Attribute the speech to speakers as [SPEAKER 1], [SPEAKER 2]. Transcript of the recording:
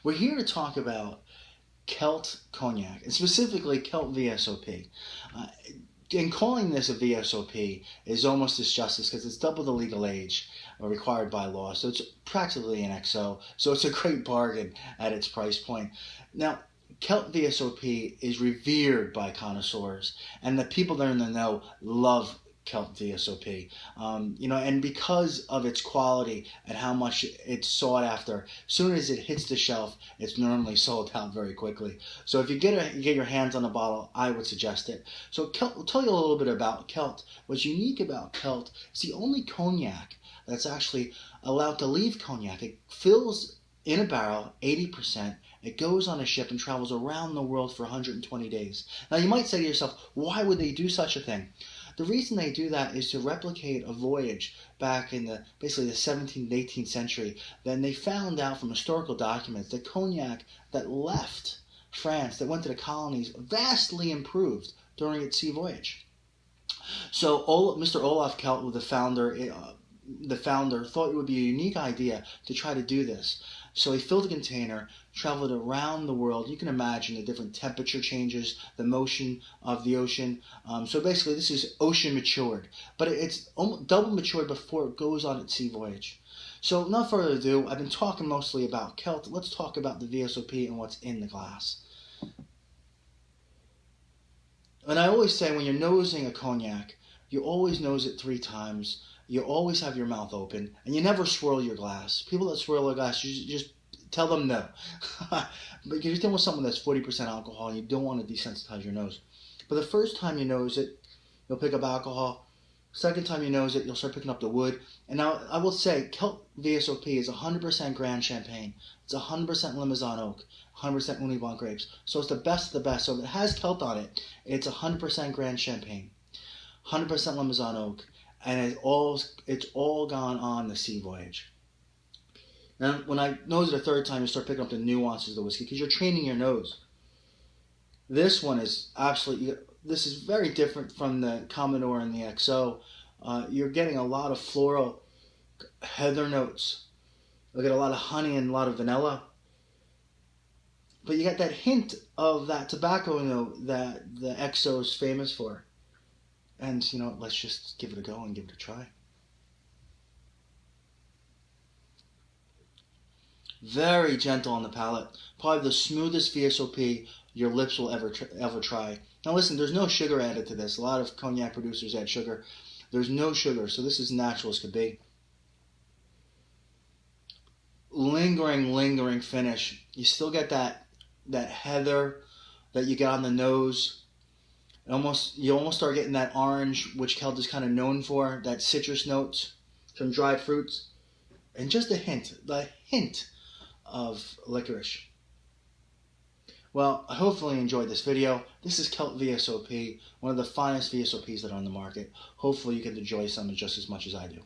[SPEAKER 1] We're here to talk about Kelt Cognac, and specifically Kelt VSOP. Uh, and calling this a VSOP is almost disjustice because it's double the legal age required by law, so it's practically an XO, so it's a great bargain at its price point. Now, Kelt VSOP is revered by connoisseurs, and the people that are in the know love Kelt VSOP. And because of its quality and how much it's sought after, as soon as it hits the shelf, it's normally sold out very quickly. So if you get your hands on a bottle, I would suggest it. So Kelt, I'll tell you a little bit about Kelt. What's unique about Kelt is the only cognac that's actually allowed to leave cognac. It fills in a barrel, 80%. It goes on a ship and travels around the world for 120 days. Now you might say to yourself, why would they do such a thing? The reason they do that is to replicate a voyage back in basically the 17th and 18th century. Then they found out from historical documents that cognac that left France, that went to the colonies, vastly improved during its sea voyage. So Mr. Olaf Kelt, the founder, thought it would be a unique idea to try to do this. So he filled a container, traveled around the world. You can imagine the different temperature changes, the motion of the ocean. So basically this is ocean matured, but it's double matured before it goes on its sea voyage. So without further ado, I've been talking mostly about Kelt. Let's talk about the VSOP and what's in the glass. And I always say when you're nosing a cognac, you always nose it 3 times. You always have your mouth open, and you never swirl your glass. People that swirl their glass, you just tell them no. But you're dealing with something that's 40% alcohol, and you don't want to desensitize your nose. But the first time you nose it, you'll pick up alcohol. Second time you nose it, you'll start picking up the wood. And now, I will say, Kelt VSOP is 100% Grand Champagne. It's 100% Limousin Oak, 100% Uni Blanc grapes. So it's the best of the best. So if it has Kelt on it, it's 100% Grand Champagne, 100% Limousin Oak. And it's all gone on the sea voyage. Now, when I nose it a third time, you start picking up the nuances of the whiskey because you're training your nose. This one is this is very different from the Commodore and the XO. You're getting a lot of floral heather notes. You get a lot of honey and a lot of vanilla. But you get that hint of that tobacco note that the XO is famous for. And, let's just give it a go and give it a try. Very gentle on the palate. Probably the smoothest VSOP your lips will ever try. Now listen, there's no sugar added to this. A lot of cognac producers add sugar. There's no sugar, so this is natural as could be. Lingering finish. You still get that heather that you get on the nose. You almost start getting that orange, which Kelt is kind of known for, that citrus notes, some dried fruits, and just the hint of licorice. Well, I hopefully enjoyed this video. This is Kelt VSOP, one of the finest VSOPs that are on the market. Hopefully you can enjoy some just as much as I do.